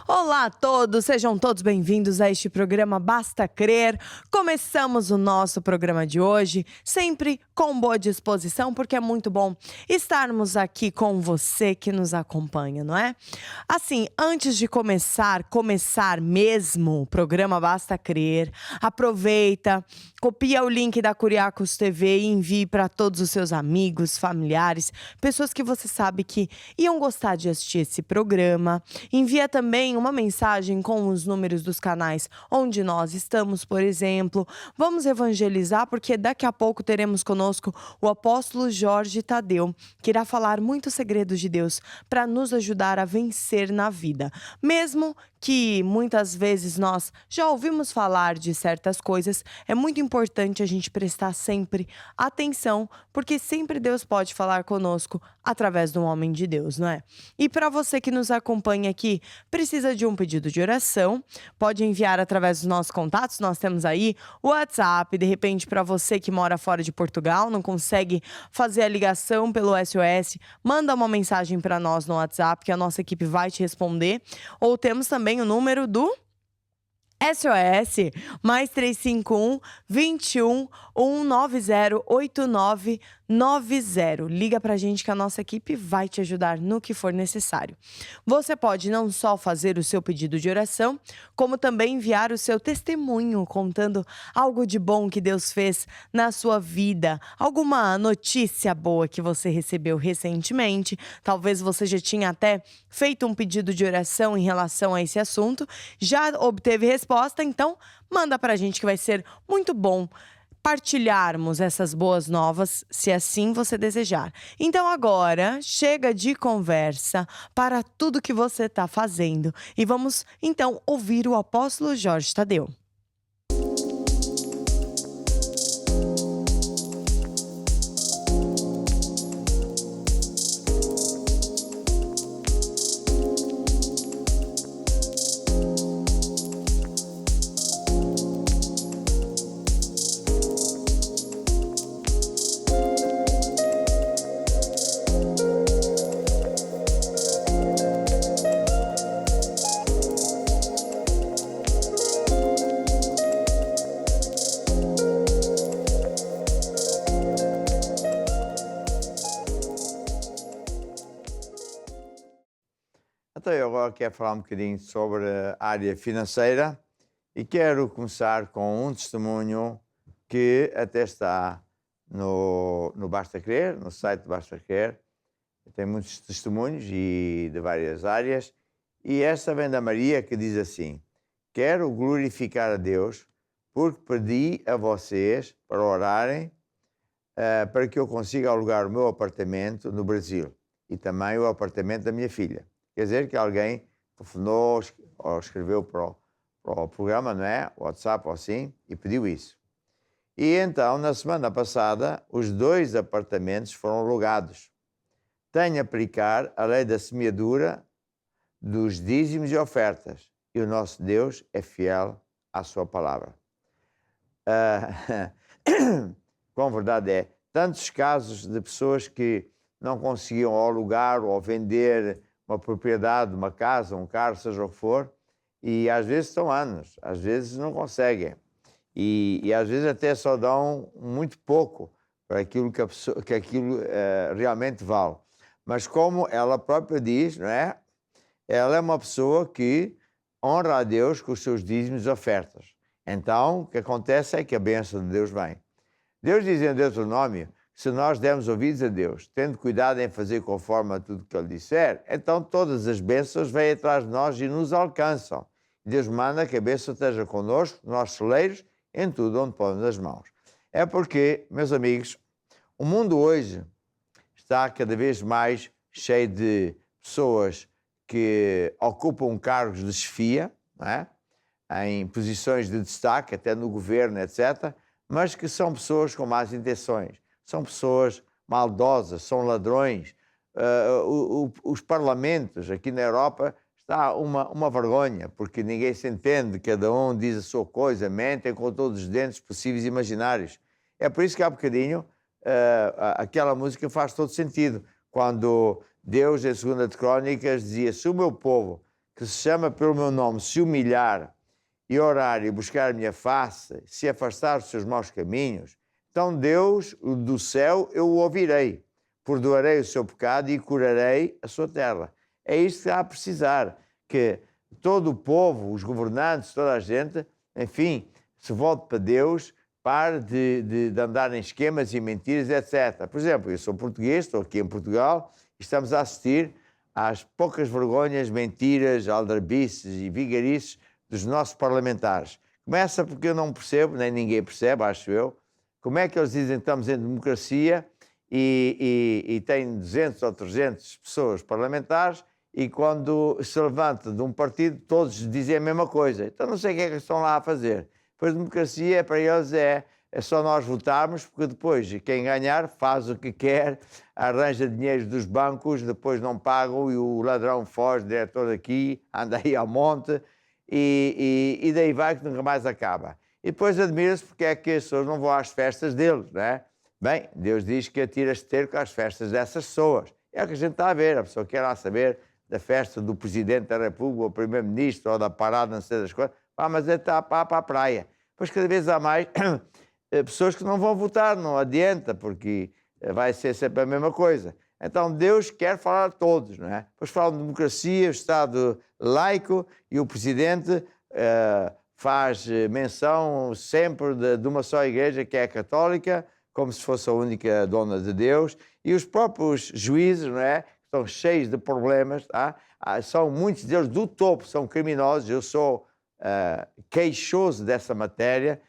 Olá a todos, sejam todos bem-vindos a este programa Basta Crer. Começamos o nosso programa de hoje, sempre com boa disposição, porque é muito bom estarmos aqui com você que nos acompanha, não é? Assim, antes de começar mesmo o programa Basta Crer, aproveita, copia o link da Curiacos TV e envie para todos os seus amigos, familiares, pessoas que você sabe que iam gostar de assistir esse programa. Envia também uma mensagem com os números dos canais onde nós estamos, por exemplo. Vamos evangelizar, porque daqui a pouco teremos conosco o apóstolo Jorge Tadeu, que irá falar muitos segredos de Deus para nos ajudar a vencer na vida. Mesmo que muitas vezes nós já ouvimos falar de certas coisas, é muito importante a gente prestar sempre atenção, porque sempre Deus pode falar conosco através de um homem de Deus, não é? E para você que nos acompanha aqui, precisa de um pedido de oração, pode enviar através dos nossos contatos. Nós temos aí o WhatsApp, de repente para você que mora fora de Portugal, não consegue fazer a ligação pelo SOS, manda uma mensagem para nós no WhatsApp que a nossa equipe vai te responder. Ou temos também o número do SOS, mais 351 21 190 8990. Liga pra gente que a nossa equipe vai te ajudar no que for necessário. Você pode não só fazer o seu pedido de oração, como também enviar o seu testemunho contando algo de bom que Deus fez na sua vida, alguma notícia boa que você recebeu recentemente. Talvez você já tinha até feito um pedido de oração em relação a esse assunto, já obteve resposta, então manda pra gente que vai ser muito bom partilharmos essas boas novas, se assim você desejar. Então agora, chega de conversa, para tudo que você está fazendo e vamos então ouvir o apóstolo Jorge Tadeu. Então, eu agora quero falar um bocadinho sobre a área financeira e quero começar com um testemunho que até está no Basta Crer, no site do Basta Crer. Tem muitos testemunhos e de várias áreas. E esta vem da Maria, que diz assim: quero glorificar a Deus porque pedi a vocês para orarem para que eu consiga alugar o meu apartamento no Brasil e também o apartamento da minha filha. Quer dizer que alguém telefonou ou escreveu para o programa, não é? WhatsApp ou assim, e pediu isso. E então, na semana passada, os 2 apartamentos foram alugados. Tenho a aplicar a lei da semeadura dos dízimos e ofertas. E o nosso Deus é fiel à sua palavra. Com verdade é, tantos casos de pessoas que não conseguiam alugar ou vender uma propriedade, uma casa, um carro, seja o que for, e às vezes estão anos, às vezes não conseguem. E às vezes até só dão muito pouco para aquilo que aquilo realmente vale. Mas como ela própria diz, não é? Ela é uma pessoa que honra a Deus com os seus dízimos e ofertas. Então, o que acontece é que a bênção de Deus vem. Deus diz em Deuteronômio: se nós dermos ouvidos a Deus, tendo cuidado em fazer conforme a tudo que Ele disser, então todas as bênçãos vêm atrás de nós e nos alcançam. Deus manda que a bênção esteja connosco, nossos celeiros, em tudo onde põe as mãos. É porque, meus amigos, o mundo hoje está cada vez mais cheio de pessoas que ocupam cargos de chefia, não é? Em posições de destaque, até no governo, etc., mas que são pessoas com más intenções. São pessoas maldosas, são ladrões. Os parlamentos aqui na Europa está uma vergonha, porque ninguém se entende, cada um diz a sua coisa, mentem com todos os dentes possíveis e imaginários. É por isso que há bocadinho aquela música faz todo sentido. Quando Deus, em 2 de Crónicas, dizia: se o meu povo, que se chama pelo meu nome, se humilhar e orar e buscar a minha face, se afastar dos seus maus caminhos, então Deus do céu eu o ouvirei, perdoarei o seu pecado e curarei a sua terra. É isto que há a precisar, que todo o povo, os governantes, toda a gente, enfim, se volte para Deus, pare de andar em esquemas e mentiras, etc. Por exemplo, eu sou português, estou aqui em Portugal, e estamos a assistir às poucas vergonhas, mentiras, aldrabices e vigarices dos nossos parlamentares. Começa porque eu não percebo, nem ninguém percebe, acho eu, como é que eles dizem que estamos em democracia e tem 200 ou 300 pessoas parlamentares e quando se levanta de um partido todos dizem a mesma coisa. Então não sei o que é que estão lá a fazer. Pois democracia para eles é só nós votarmos, porque depois quem ganhar faz o que quer, arranja dinheiro dos bancos, depois não pagam e o ladrão foge, o diretor daqui, anda aí ao monte e daí vai que nunca mais acaba. E depois admira-se porque é que as pessoas não vão às festas deles, não é? Bem, Deus diz que atira esterco às festas dessas pessoas. É o que a gente está a ver, a pessoa quer lá saber da festa do Presidente da República, ou Primeiro-Ministro, ou da parada, não sei das coisas, mas é estar para a praia. Pois cada vez há mais pessoas que não vão votar, não adianta, porque vai ser sempre a mesma coisa. Então Deus quer falar a todos, não é? Depois falam de democracia, o Estado laico e o Presidente faz menção sempre de uma só igreja, que é a católica, como se fosse a única dona de Deus, e os próprios juízes, não é? Estão cheios de problemas, tá? São muitos deles do topo, são criminosos, eu sou queixoso dessa matéria,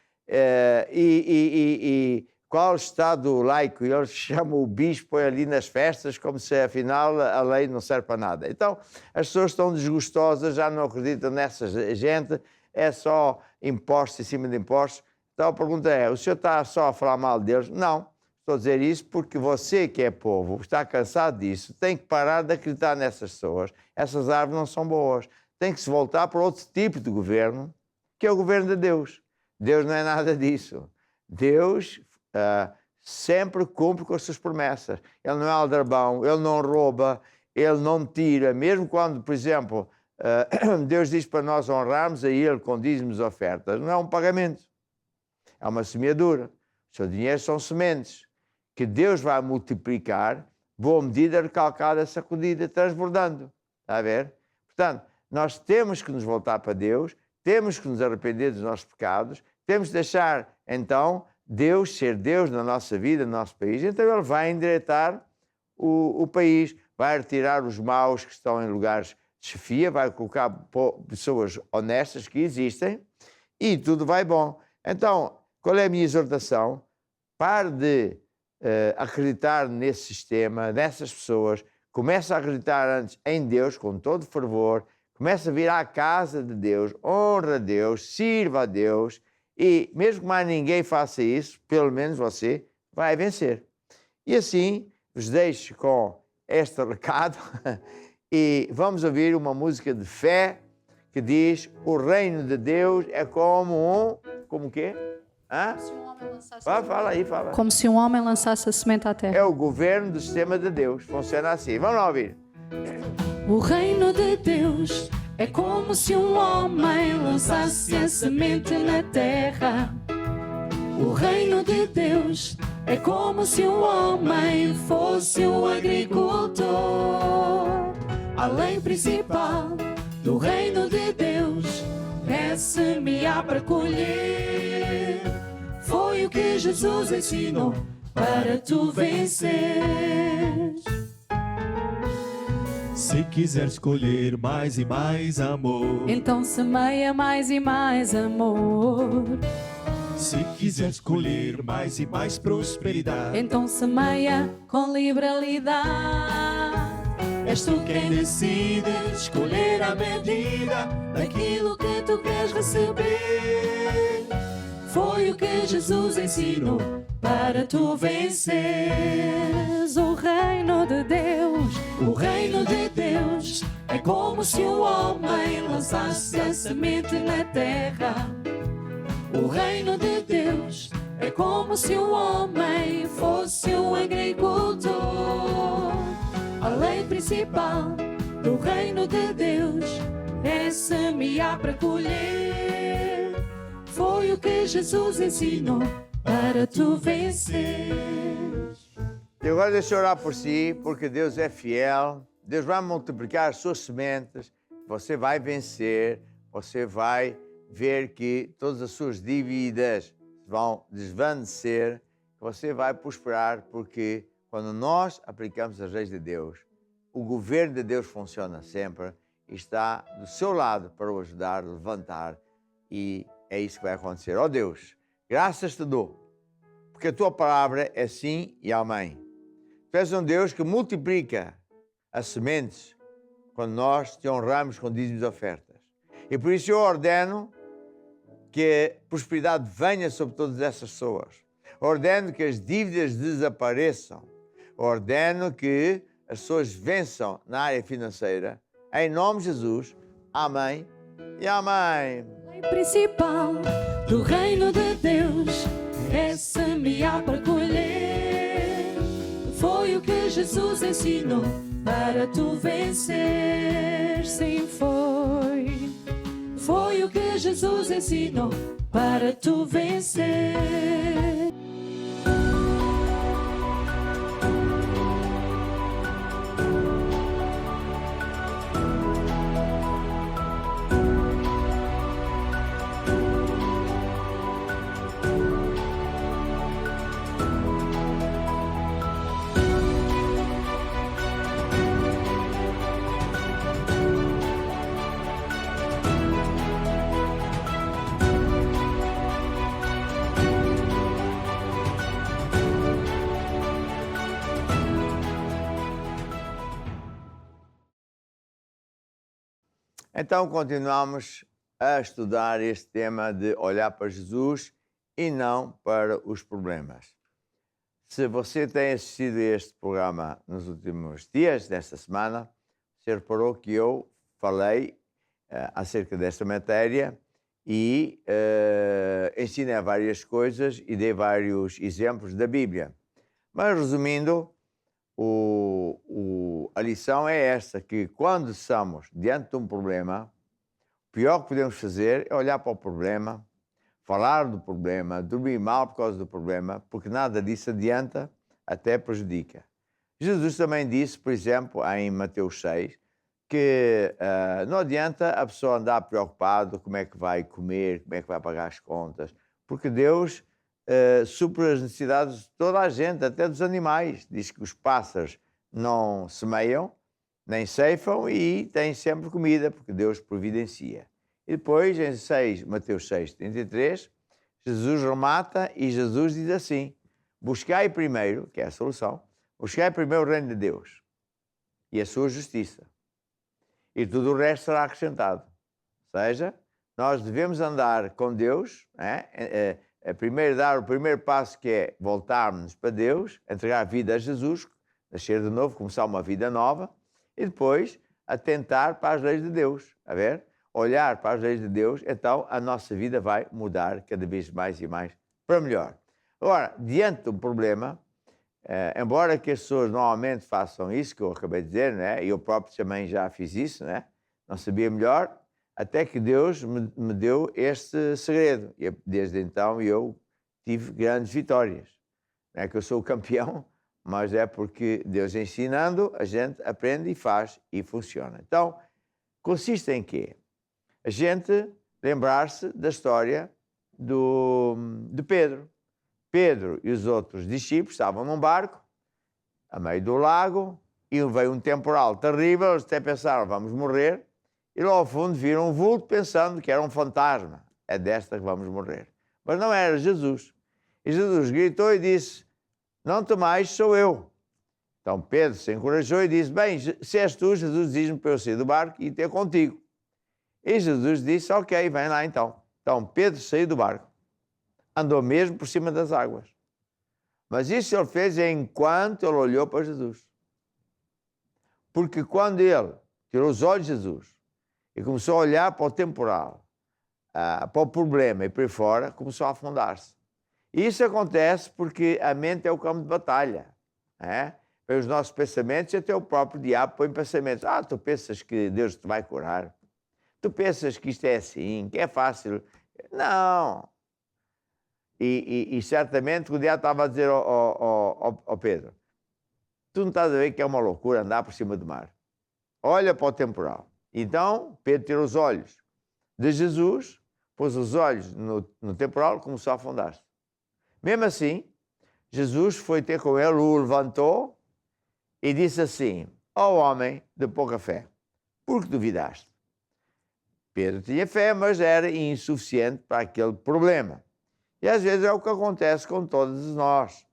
qual Estado laico? Eles chamam o bispo ali nas festas como se afinal a lei não serve para nada. Então as pessoas estão desgostosas, já não acreditam nessa gente, é só impostos em cima de impostos. Então a pergunta é, o senhor está só a falar mal deles? Não, estou a dizer isso porque você que é povo, está cansado disso, tem que parar de acreditar nessas pessoas. Essas árvores não são boas. Tem que se voltar para outro tipo de governo, que é o governo de Deus. Deus não é nada disso. Deus sempre cumpre com as suas promessas. Ele não é aldrabão, ele não rouba, ele não tira. Mesmo quando, por exemplo, Deus diz para nós honrarmos a Ele com dízimos e ofertas, não é um pagamento, é uma semeadura. O seu dinheiro são sementes que Deus vai multiplicar, boa medida, recalcada, sacudida, transbordando. Está a ver? Portanto, nós temos que nos voltar para Deus, temos que nos arrepender dos nossos pecados, temos de deixar, então, Deus ser Deus na nossa vida, no nosso país. Então Ele vai endireitar o país, vai retirar os maus que estão em lugares de chefia, vai colocar pessoas honestas que existem e tudo vai bom. Então, qual é a minha exortação? Pare de acreditar nesse sistema, nessas pessoas, comece a acreditar antes em Deus com todo fervor, comece a vir à casa de Deus, honra a Deus, sirva a Deus e mesmo que mais ninguém faça isso, pelo menos você vai vencer. E assim, vos deixo com este recado e vamos ouvir uma música de fé que diz: o reino de Deus é como como o quê? Hã? Se um homem lançasse Fala aí, fala. Como se um homem lançasse a semente à terra. É o governo do sistema de Deus, funciona assim. Vamos lá ouvir. O reino de Deus é como se um homem lançasse a semente na terra. O reino de Deus é como se um homem fosse um agricultor. A lei principal do reino de Deus é semear para colher. Foi o que Jesus ensinou para tu venceres. Se quiseres colher mais e mais amor, Então semeia mais e mais amor. se quiseres colher mais e mais prosperidade, Então semeia com liberalidade. és tu quem decide escolher a medida Daquilo que tu queres receber. Foi o que Jesus ensinou para tu venceres. O reino de Deus, o reino de Deus é como se um homem lançasse a semente na terra. O reino de Deus é como se um homem fosse um agricultor. A lei principal do reino de Deus semear para colher. Foi o que Jesus ensinou para tu vencer. E agora deixa eu orar por si, porque Deus é fiel. Deus vai multiplicar as suas sementes. Você vai vencer. Você vai ver que todas as suas dívidas vão desvanecer. Você vai prosperar, porque quando nós aplicamos as leis de Deus, o governo de Deus funciona sempre e está do seu lado para o ajudar a levantar. E é isso que vai acontecer. Ó Deus, graças te dou, porque a tua palavra é sim e amém. Tu és um Deus que multiplica as sementes quando nós te honramos com dízimos e ofertas. E por isso eu ordeno que a prosperidade venha sobre todas essas pessoas. Ordeno que as dívidas desapareçam. Ordeno que as pessoas vençam na área financeira. Em nome de Jesus. Amém e amém. A lei principal do reino de Deus é semear para colher. Foi o que Jesus ensinou para tu vencer. Sim, foi o que Jesus ensinou para tu vencer. Então continuamos a estudar este tema de olhar para Jesus e não para os problemas. Se você tem assistido a este programa nos últimos dias desta semana, você reparou que eu falei acerca desta matéria e ensinei várias coisas e dei vários exemplos da Bíblia. Mas resumindo, a lição é esta, que quando estamos diante de um problema, o pior que podemos fazer é olhar para o problema, falar do problema, dormir mal por causa do problema, porque nada disso adianta, até prejudica. Jesus também disse, por exemplo, em Mateus 6, que não adianta a pessoa andar preocupado como é que vai comer, como é que vai pagar as contas, porque Deus supre as necessidades de toda a gente, até dos animais. Diz que os pássaros não semeiam, nem ceifam e têm sempre comida, porque Deus providencia. E depois, em Mateus 6, 33, Jesus remata e Jesus diz assim: buscai primeiro, que é a solução, buscai primeiro o reino de Deus e a sua justiça, e tudo o resto será acrescentado. Ou seja, nós devemos andar com Deus, primeiro dar o primeiro passo, que é voltarmos para Deus, entregar a vida a Jesus, nascer de novo, começar uma vida nova, e depois atentar para as leis de Deus. A ver? Olhar para as leis de Deus, então a nossa vida vai mudar cada vez mais e mais para melhor. Agora, diante do problema, embora que as pessoas normalmente façam isso, que eu acabei de dizer, né? Eu próprio também já fiz isso, né? Não sabia melhor, até que Deus me deu este segredo. E desde então eu tive grandes vitórias. Não é que eu sou o campeão, mas é porque Deus ensinando, a gente aprende e faz e funciona. Então, consiste em quê? A gente lembrar-se da história de Pedro. Pedro e os outros discípulos estavam num barco, a meio do lago, e veio um temporal terrível, eles até pensaram, vamos morrer, e lá ao fundo viram um vulto pensando que era um fantasma. É desta que vamos morrer. Mas não era Jesus. E Jesus gritou e disse, não temais, sou eu. Então Pedro se encorajou e disse, bem, se és tu, Jesus diz-me para eu sair do barco e ter contigo. E Jesus disse, ok, vem lá então. Então Pedro saiu do barco, andou mesmo por cima das águas. Mas isso ele fez enquanto ele olhou para Jesus. Porque quando ele tirou os olhos de Jesus e começou a olhar para o temporal, para o problema e por aí fora, começou a afundar-se. E isso acontece porque a mente é o campo de batalha. Pelos nossos pensamentos, até o próprio diabo põe pensamentos. Tu pensas que Deus te vai curar? Tu pensas que isto é assim, que é fácil? Não. E certamente o diabo estava a dizer ao Pedro, tu não estás a ver que é uma loucura andar por cima do mar? Olha para o temporal. Então, Pedro tirou os olhos de Jesus, pôs os olhos no temporal e começou a afundar-se. Mesmo assim, Jesus foi ter com ele, o levantou e disse assim, ó homem de pouca fé, por que duvidaste? Pedro tinha fé, mas era insuficiente para aquele problema. E às vezes é o que acontece com todos nós.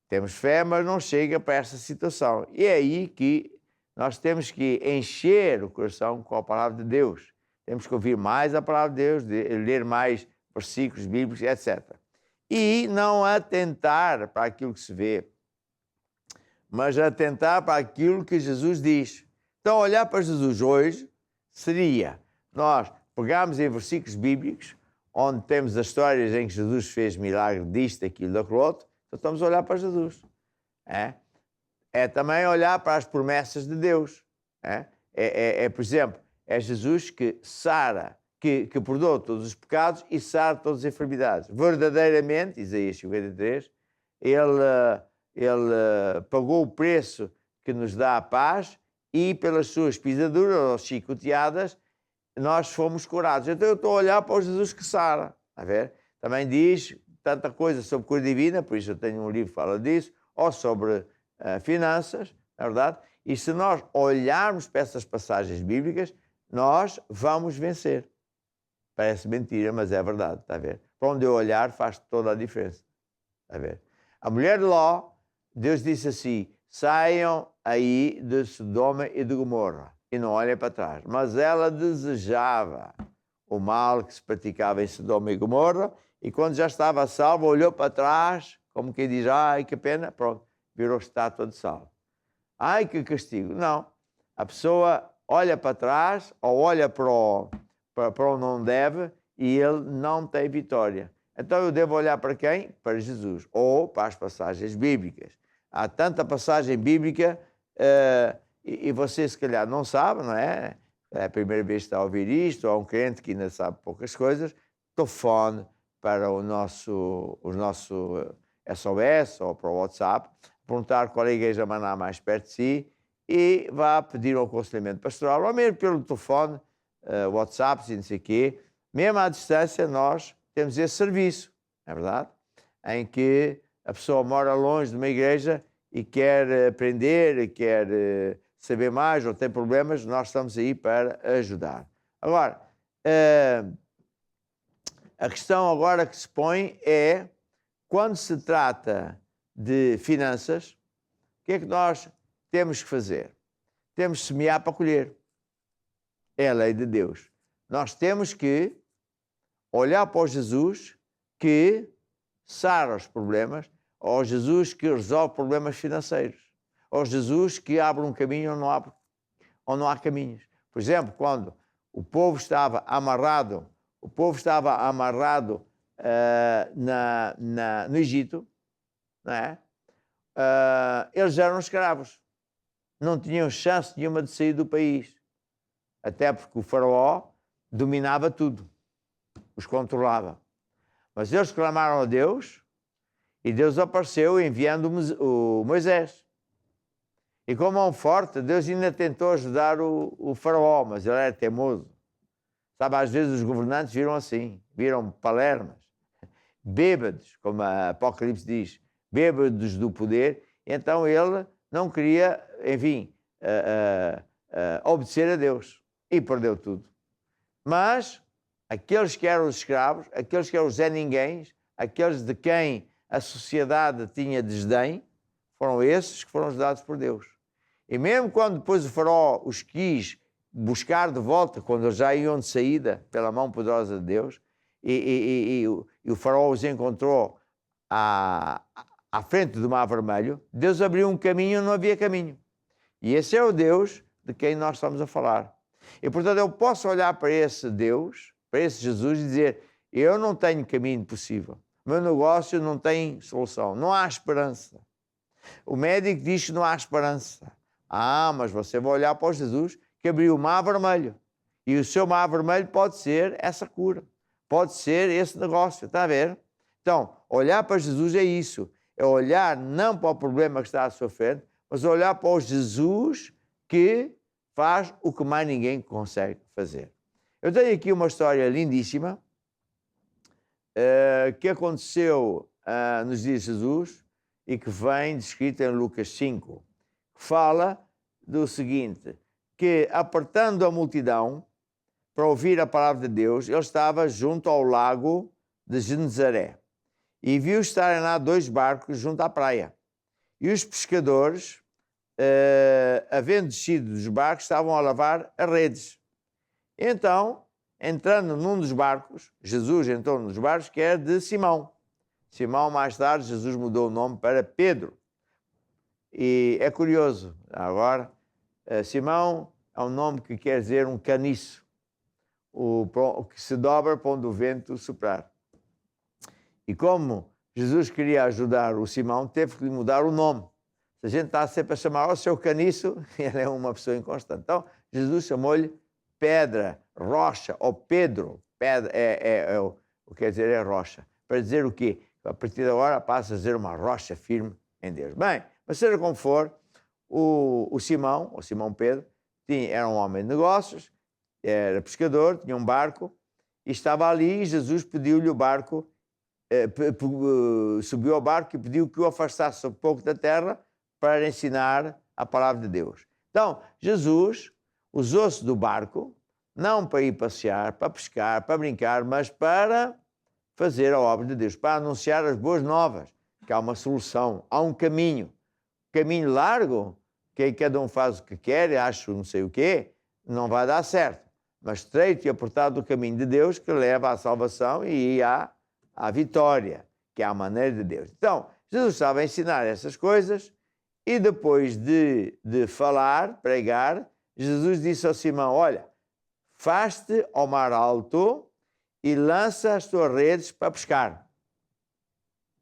Temos fé, mas não chega para essa situação. E é aí que nós temos que encher o coração com a palavra de Deus. Temos que ouvir mais a palavra de Deus, ler mais versículos bíblicos, etc. E não atentar para aquilo que se vê, mas atentar para aquilo que Jesus diz. Então, olhar para Jesus hoje seria nós pegarmos em versículos bíblicos, onde temos as histórias em que Jesus fez milagre disto, daquilo, daquilo outro, então estamos a olhar para Jesus. É também olhar para as promessas de Deus. Por exemplo, é Jesus que sara, que perdoa todos os pecados e sara todas as enfermidades. Verdadeiramente, Isaías 53, ele pagou o preço que nos dá a paz e pelas suas pisaduras ou chicoteadas nós fomos curados. Então eu estou a olhar para o Jesus que sara. A ver? Também diz tanta coisa sobre cura divina, por isso eu tenho um livro que fala disso, ou sobre finanças, na verdade. E se nós olharmos para essas passagens bíblicas, nós vamos vencer. Parece mentira, mas é verdade, está a ver? Para onde eu olhar faz toda a diferença. Está a ver? A mulher de Ló, Deus disse assim, saiam aí de Sodoma e de Gomorra e não olhem para trás. Mas ela desejava o mal que se praticava em Sodoma e Gomorra e quando já estava salva, olhou para trás, como quem diz, ai que pena, pronto, virou estátua de sal. Ai que castigo. Não. A pessoa olha para trás ou olha para onde não deve e ele não tem vitória. Então eu devo olhar para quem? Para Jesus ou para as passagens bíblicas. Há tanta passagem bíblica e você se calhar não sabe, não é? É a primeira vez que está a ouvir isto, ou um crente que ainda sabe poucas coisas, telefone para o nosso SOS ou para o WhatsApp, perguntar qual é a igreja Maná mais perto de si e vá pedir um aconselhamento pastoral, ou mesmo pelo telefone, WhatsApp, e não sei o quê. Mesmo à distância, nós temos esse serviço, não é verdade? Em que a pessoa mora longe de uma igreja e quer aprender, quer saber mais ou tem problemas, nós estamos aí para ajudar. Agora, a questão agora que se põe é, quando se trata de finanças, o que é que nós temos que fazer? Temos que semear para colher. É a lei de Deus. Nós temos que olhar para o Jesus que sara os problemas, ou Jesus que resolve problemas financeiros, ou Jesus que abre um caminho onde não há caminhos. Por exemplo, quando o povo estava amarrado no Egito, não é? Eles eram escravos. Não tinham chance nenhuma de sair do país. Até porque o faraó dominava tudo. Os controlava. Mas eles clamaram a Deus e Deus apareceu enviando o Moisés. E com mão forte, Deus ainda tentou ajudar o faraó, mas ele era teimoso. Sabe, às vezes os governantes viram assim, viram palermas, bêbados, como a Apocalipse diz, bêbados do poder, então ele não queria, enfim, obedecer a Deus e perdeu tudo. Mas aqueles que eram os escravos, aqueles que eram os Zé-Ninguéns, aqueles de quem a sociedade tinha desdém, foram esses que foram ajudados por Deus. E mesmo quando depois o faraó os quis buscar de volta, quando eles já iam de saída pela mão poderosa de Deus, e o faraó os encontrou à frente do Mar Vermelho, Deus abriu um caminho onde não havia caminho. E esse é o Deus de quem nós estamos a falar. E, portanto, eu posso olhar para esse Deus, para esse Jesus e dizer, eu não tenho caminho possível. O meu negócio não tem solução. Não há esperança. O médico diz que não há esperança. Mas você vai olhar para o Jesus que abriu o Mar Vermelho E o seu mar vermelho pode ser essa cura, pode ser esse negócio, está a ver? Então, olhar para Jesus é isso, é olhar não para o problema que está à sua frente, mas olhar para o Jesus que faz o que mais ninguém consegue fazer. Eu tenho aqui uma história lindíssima que aconteceu nos dias de Jesus e que vem descrita em Lucas 5, que fala do seguinte, que apertando a multidão para ouvir a palavra de Deus, ele estava junto ao lago de Genezaré e viu estarem lá 2 barcos junto à praia. E os pescadores, havendo descido dos barcos, estavam a lavar as redes. Então, entrando num dos barcos, Jesus entrou num dos barcos, que era de Simão. Simão, mais tarde, Jesus mudou o nome para Pedro. E é curioso, agora, Simão é um nome que quer dizer um caniço, o que se dobra para onde o vento soprar. E como Jesus queria ajudar o Simão, teve que lhe mudar o nome. Se a gente está sempre a chamar o seu caniço, ele é uma pessoa inconstante. Então, Jesus chamou-lhe pedra, rocha, ou Pedro. Pedra o que quer dizer é rocha. Para dizer o quê? A partir de agora passa a ser uma rocha firme em Deus. Bem, mas seja como for, o Simão Pedro, era um homem de negócios, era pescador, tinha um barco, e estava ali e Jesus pediu-lhe o barco, subiu ao barco e pediu que o afastasse um pouco da terra para ensinar a palavra de Deus. Então, Jesus usou-se do barco, não para ir passear, para pescar, para brincar, mas para fazer a obra de Deus, para anunciar as boas novas, que há uma solução, há um caminho largo, que aí cada um faz o que quer, acho não sei o quê, não vai dar certo. Mas estreito e apertado o caminho de Deus que leva à salvação e à vitória, que é a maneira de Deus. Então, Jesus estava a ensinar essas coisas e depois de falar, pregar, Jesus disse ao Simão, olha, faz-te ao mar alto e lança as tuas redes para pescar.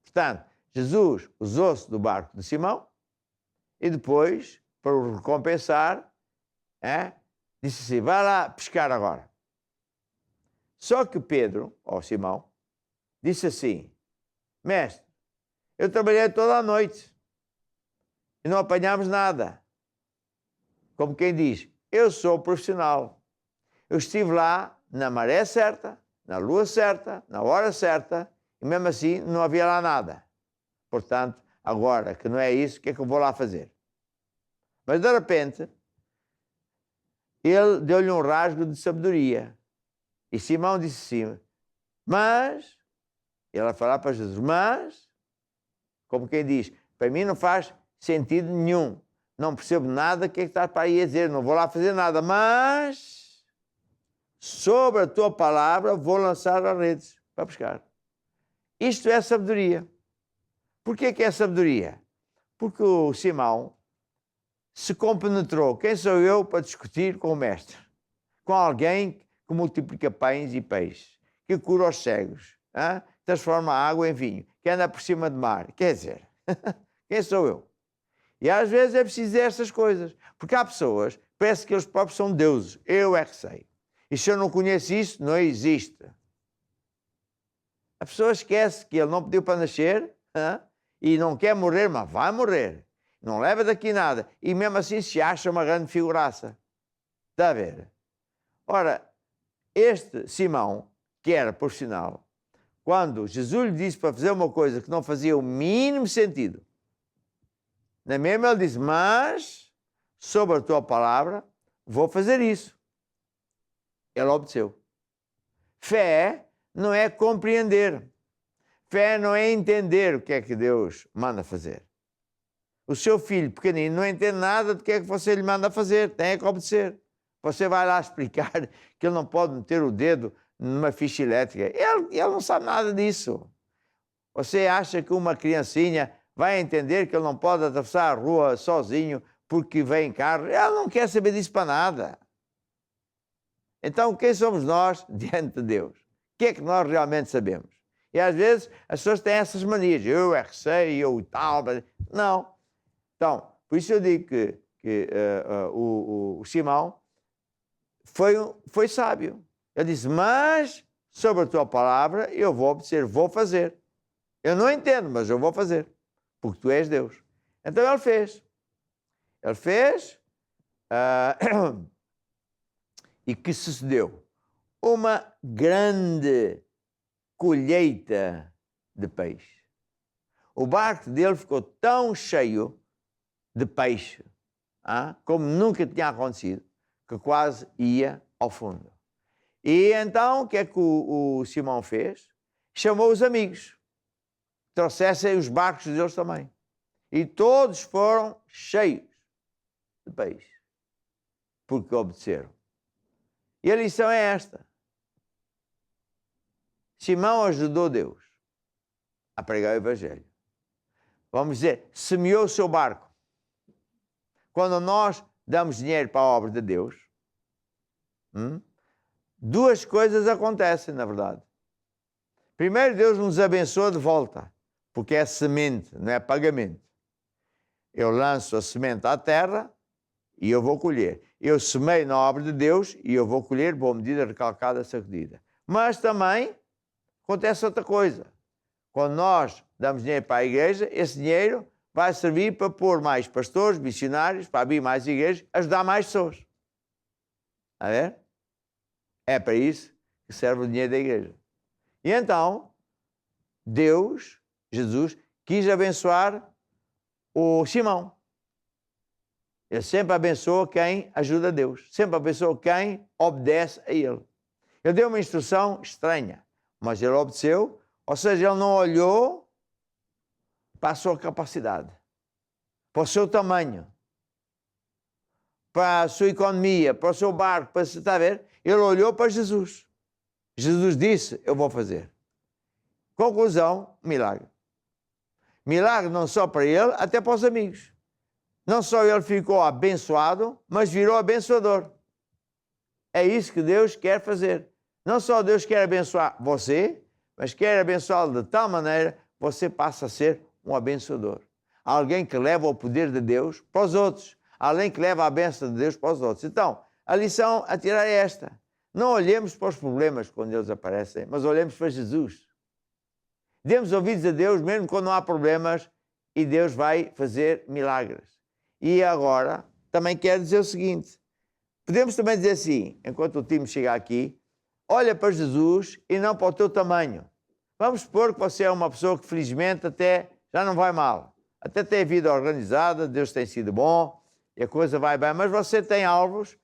Portanto, Jesus usou-se do barco de Simão e depois, para o recompensar, disse assim, vai lá pescar agora. Só que Pedro, ou Simão, disse assim, mestre, eu trabalhei toda a noite e não apanhámos nada. Como quem diz, eu sou profissional. Eu estive lá na maré certa, na lua certa, na hora certa, e mesmo assim não havia lá nada. Portanto, agora que não é isso, o que é que eu vou lá fazer? Mas de repente, ele deu-lhe um rasgo de sabedoria. E Simão disse assim, mas, ele a falar para Jesus, mas, como quem diz, para mim não faz sentido nenhum. Não percebo nada, o que é que estás para aí a dizer? Não vou lá fazer nada, mas sobre a tua palavra vou lançar as redes para pescar. Isto é sabedoria. Porquê que é sabedoria? Porque o Simão se compenetrou. Quem sou eu para discutir com o mestre? Com alguém que multiplica pães e peixes, que cura os cegos, transforma a água em vinho, que anda por cima do mar. Quer dizer, quem sou eu? E às vezes é preciso dizer essas coisas, porque há pessoas que parece que eles próprios são deuses. Eu é que sei. E se eu não conheço isso, não existe. A pessoa esquece que ele não pediu para nascer e não quer morrer, mas vai morrer. Não leva daqui nada. E mesmo assim se acha uma grande figuraça. Está a ver? Ora, este Simão, que era profissional, quando Jesus lhe disse para fazer uma coisa que não fazia o mínimo sentido, na mesma ele disse, mas sobre a tua palavra vou fazer isso. Ele obedeceu. Fé não é compreender. Fé não é entender o que é que Deus manda fazer. O seu filho pequenino não entende nada do que é que você lhe manda fazer. Tem que obedecer. Você vai lá explicar que ele não pode meter o dedo numa ficha elétrica. Ele não sabe nada disso. Você acha que uma criancinha vai entender que ele não pode atravessar a rua sozinho porque vem em carro? Ele não quer saber disso para nada. Então, quem somos nós diante de Deus? O que é que nós realmente sabemos? E às vezes as pessoas têm essas manias. Eu é que sei, eu e tal. Não. Então, por isso eu digo que o Simão foi sábio. Ele disse, mas sobre a tua palavra eu vou obedecer, vou fazer. Eu não entendo, mas eu vou fazer, porque tu és Deus. Então ele fez. Ele fez e que sucedeu? Uma grande colheita de peixe. O barco dele ficou tão cheio de peixe, como nunca tinha acontecido, que quase ia ao fundo. E então, o que é que o Simão fez? Chamou os amigos, trouxessem os barcos deles também. E todos foram cheios de peixe, porque obedeceram. E a lição é esta. Simão ajudou Deus a pregar o Evangelho. Vamos dizer, semeou o seu barco. Quando nós damos dinheiro para a obra de Deus, duas coisas acontecem, na verdade. Primeiro, Deus nos abençoa de volta, porque é semente, não é pagamento. Eu lanço a semente à terra e eu vou colher. Eu semeio na obra de Deus e eu vou colher, boa medida, recalcada, sacudida. Mas também acontece outra coisa. Quando nós damos dinheiro para a igreja, esse dinheiro vai servir para pôr mais pastores, missionários, para abrir mais igrejas, ajudar mais pessoas. Está a ver? É para isso que serve o dinheiro da igreja. E então, Deus, Jesus, quis abençoar o Simão. Ele sempre abençoa quem ajuda a Deus. Sempre abençoa quem obedece a Ele. Ele deu uma instrução estranha, mas ele obedeceu. Ou seja, ele não olhou para a sua capacidade, para o seu tamanho, para a sua economia, para o seu barco, para, está a ver? Ele olhou para Jesus. Jesus disse, eu vou fazer. Conclusão, milagre. Milagre não só para ele, até para os amigos. Não só ele ficou abençoado, mas virou abençoador. É isso que Deus quer fazer. Não só Deus quer abençoar você, mas quer abençoá-lo de tal maneira que você passa a ser um abençoador. Alguém que leva o poder de Deus para os outros. Alguém que leva a bênção de Deus para os outros. Então, a lição a tirar é esta. Não olhemos para os problemas quando eles aparecem, mas olhemos para Jesus. Demos ouvidos a Deus mesmo quando não há problemas e Deus vai fazer milagres. E agora, também quero dizer o seguinte. Podemos também dizer assim, enquanto o time chega aqui, olha para Jesus e não para o teu tamanho. Vamos supor que você é uma pessoa que felizmente até já não vai mal. Até tem vida organizada, Deus tem sido bom e a coisa vai bem, mas você tem alvos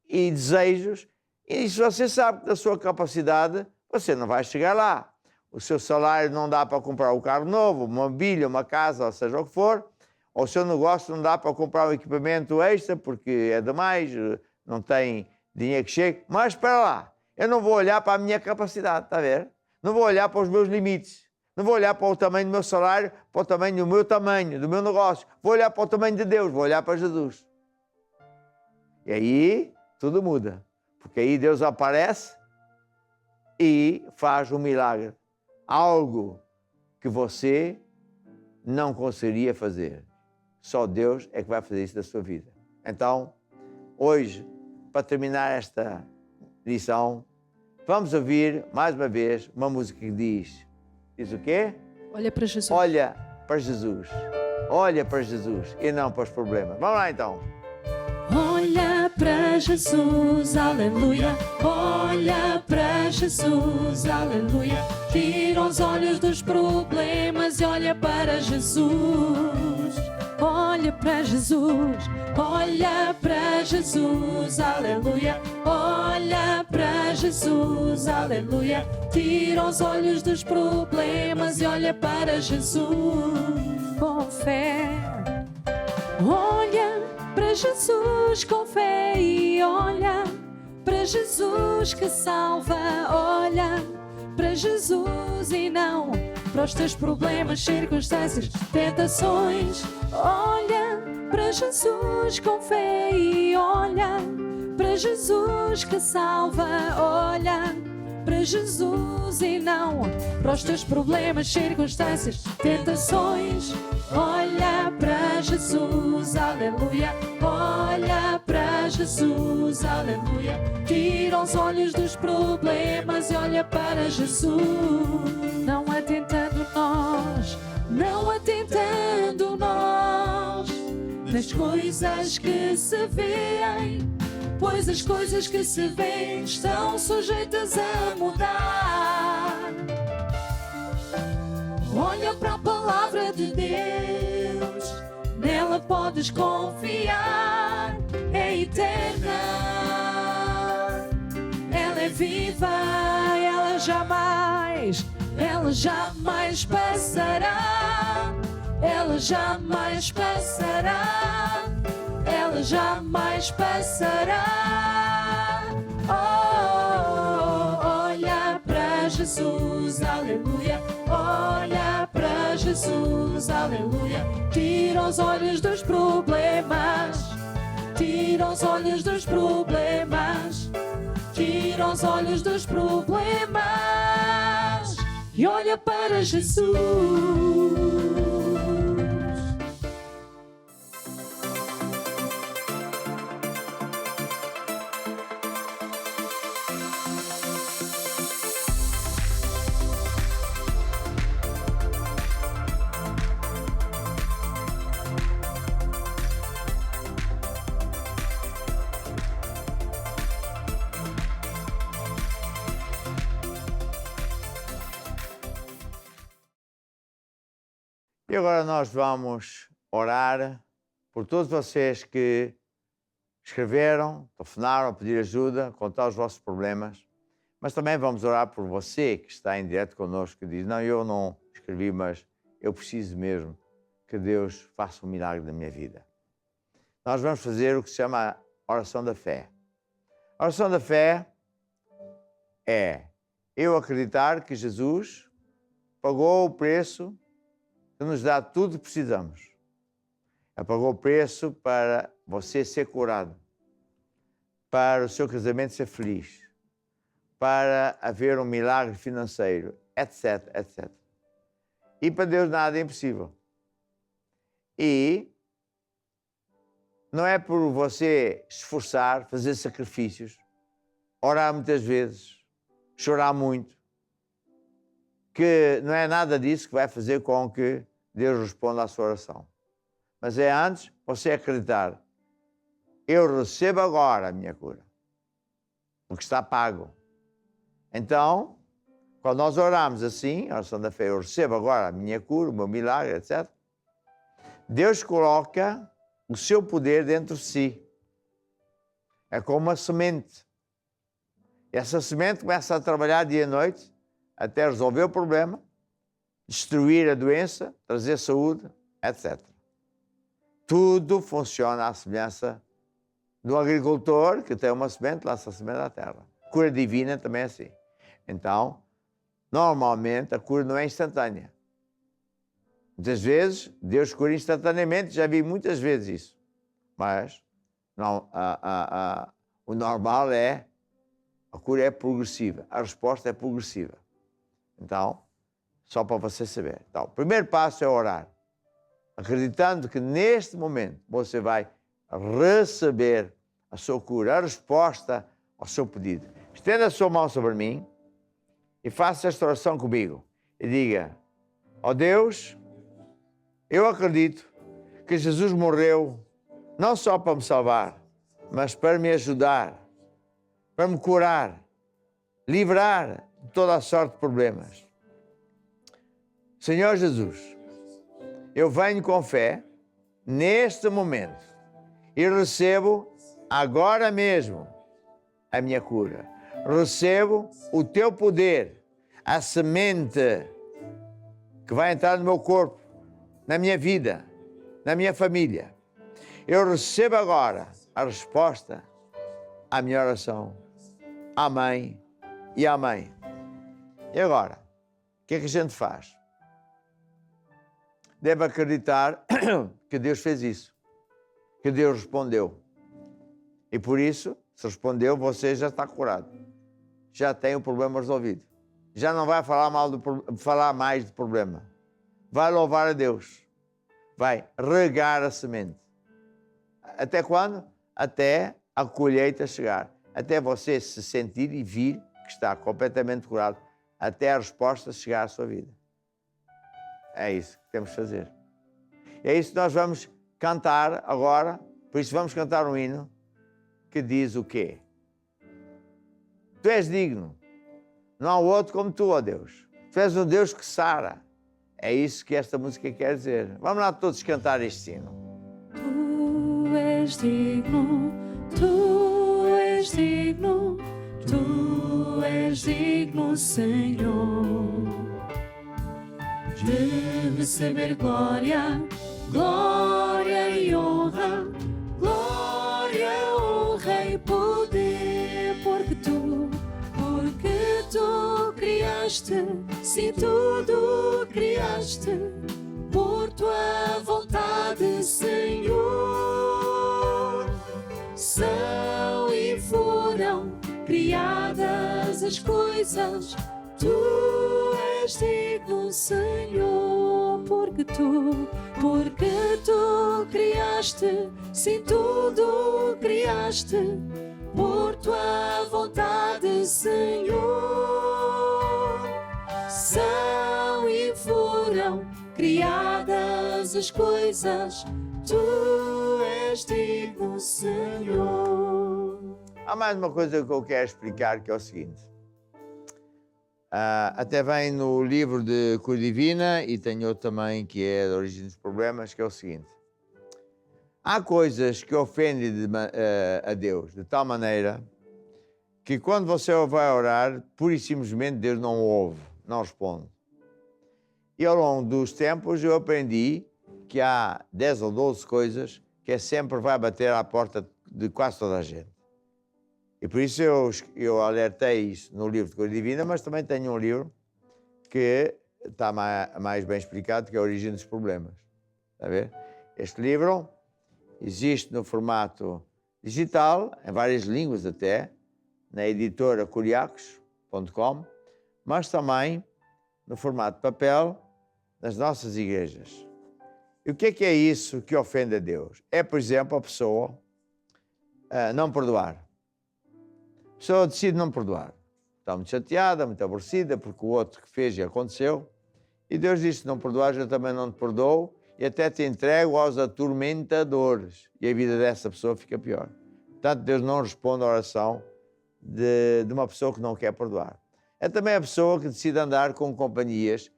e desejos e se você sabe que da sua capacidade você não vai chegar lá. O seu salário não dá para comprar um carro novo, uma mobília, uma casa, ou seja o que for, ou o seu negócio não dá para comprar um equipamento extra porque é demais, não tem dinheiro que chegue, mas espera lá, eu não vou olhar para a minha capacidade, está a ver? Não vou olhar para os meus limites, não vou olhar para o tamanho do meu salário, para o tamanho do meu tamanho, do meu negócio, vou olhar para o tamanho de Deus, vou olhar para Jesus. E aí tudo muda, porque aí Deus aparece e faz um milagre. Algo que você não conseguiria fazer. Só Deus é que vai fazer isso da sua vida. Então, hoje, para terminar esta lição, vamos ouvir mais uma vez uma música que diz o quê? Olha para Jesus. Olha para Jesus. Olha para Jesus e não para os problemas. Vamos lá então. Olha para Jesus, aleluia. Olha para Jesus, aleluia. Tira os olhos dos problemas e olha para Jesus. Olha para Jesus, olha para Jesus, aleluia. Olha para Jesus, aleluia. Tira os olhos dos problemas e olha para Jesus com fé. Olha para Jesus com fé e olha para Jesus que salva. Olha para Jesus e não para os teus problemas, circunstâncias, tentações. Olha para Jesus com fé e olha para Jesus que salva. Olha para Jesus e não para os teus problemas, circunstâncias, tentações. Olha para Jesus, aleluia. Olha para Jesus. Jesus, aleluia. Tira os olhos dos problemas e olha para Jesus. Não atentando nós, não atentando nós nas coisas que se veem, pois as coisas que se veem estão sujeitas a mudar. Olha para a palavra de Deus, nela podes confiar, é eterna, ela é viva, ela jamais passará, ela jamais passará, ela jamais passará. Oh, olha para Jesus, aleluia. Olha para Jesus, aleluia. Tira os olhos dos problemas, tira os olhos dos problemas, tira os olhos dos problemas e olha para Jesus. E agora nós vamos orar por todos vocês que escreveram, telefonaram a pedir ajuda, contar os vossos problemas. Mas também vamos orar por você que está em direto connosco, que diz, não, eu não escrevi, mas eu preciso mesmo que Deus faça um milagre na minha vida. Nós vamos fazer o que se chama a oração da fé. A oração da fé é eu acreditar que Jesus pagou o preço que nos dá tudo que precisamos. Ele pagou o preço para você ser curado, para o seu casamento ser feliz, para haver um milagre financeiro, etc, etc. E para Deus nada é impossível. E não é por você esforçar, fazer sacrifícios, orar muitas vezes, chorar muito, que não é nada disso que vai fazer com que Deus responda à sua oração. Mas é antes você acreditar, eu recebo agora a minha cura, porque está pago. Então, quando nós oramos assim, a oração da fé, eu recebo agora a minha cura, o meu milagre, etc., Deus coloca o seu poder dentro de si. É como uma semente. E essa semente começa a trabalhar dia e noite até resolver o problema, destruir a doença, trazer saúde, etc. Tudo funciona à semelhança do agricultor que tem uma semente, lança a semente à terra. A cura divina também é assim. Então, normalmente a cura não é instantânea. Muitas vezes Deus cura instantaneamente, já vi muitas vezes isso. Mas não, o normal é, a cura é progressiva, a resposta é progressiva. Então, só para você saber. Então, o primeiro passo é orar, acreditando que neste momento você vai receber a sua cura, a resposta ao seu pedido. Estenda a sua mão sobre mim e faça esta oração comigo. E diga, ó Deus, eu acredito que Jesus morreu não só para me salvar, mas para me ajudar, para me curar, livrar de toda a sorte de problemas. Senhor Jesus, eu venho com fé neste momento e recebo agora mesmo a minha cura. Recebo o teu poder, a semente que vai entrar no meu corpo, na minha vida, na minha família. Eu recebo agora a resposta à minha oração. Amém e amém. E agora, o que é que a gente faz? Deve acreditar que Deus fez isso, que Deus respondeu. E por isso, se respondeu, você já está curado. Já tem o problema resolvido. Já não vai falar mais de problema. Vai louvar a Deus. Vai regar a semente. Até quando? Até a colheita chegar, até você se sentir e vir que está completamente curado, até a resposta chegar à sua vida. É isso que temos de fazer. É isso que nós vamos cantar agora, por isso vamos cantar um hino que diz o quê? Tu és digno, não há outro como tu, ó Deus. Tu és um Deus que sara. É isso que esta música quer dizer. Vamos lá todos cantar este hino. Tu és digno, tu és digno, tu és digno, Senhor, de receber glória, glória e honra, glória, honra e poder, porque tu criaste, sim, tudo criaste, por tua vontade, Senhor. São e foram criadas as coisas, tu és digno, Senhor, porque tu criaste, sim, tudo criaste, por tua vontade, Senhor. São e foram criadas as coisas, tu és digno, Senhor. Há mais uma coisa que eu quero explicar, que é o seguinte. Até vem no livro de Cura Divina e tem outro também que é da Origem dos Problemas, que é o seguinte. Há coisas que ofendem a Deus de tal maneira que quando você vai orar, pura e simplesmente Deus não ouve, não responde. E ao longo dos tempos eu aprendi que há 10 ou 12 coisas que sempre vai bater à porta de quase toda a gente. E por isso eu alertei isso no livro de Cura Divina, mas também tenho um livro que está mais bem explicado, que é a Origem dos Problemas. Está a ver? Este livro existe no formato digital, em várias línguas até, na editora curiacos.com, mas também no formato papel nas nossas igrejas. E o que é isso que ofende a Deus? É, por exemplo, a pessoa não perdoar. A pessoa decide não perdoar. Está muito chateada, muito aborrecida, porque o outro que fez e aconteceu. E Deus disse, não perdoares, eu também não te perdoo, e até te entrego aos atormentadores. E a vida dessa pessoa fica pior. Portanto, Deus não responde à oração de uma pessoa que não quer perdoar. É também a pessoa que decide andar com companhias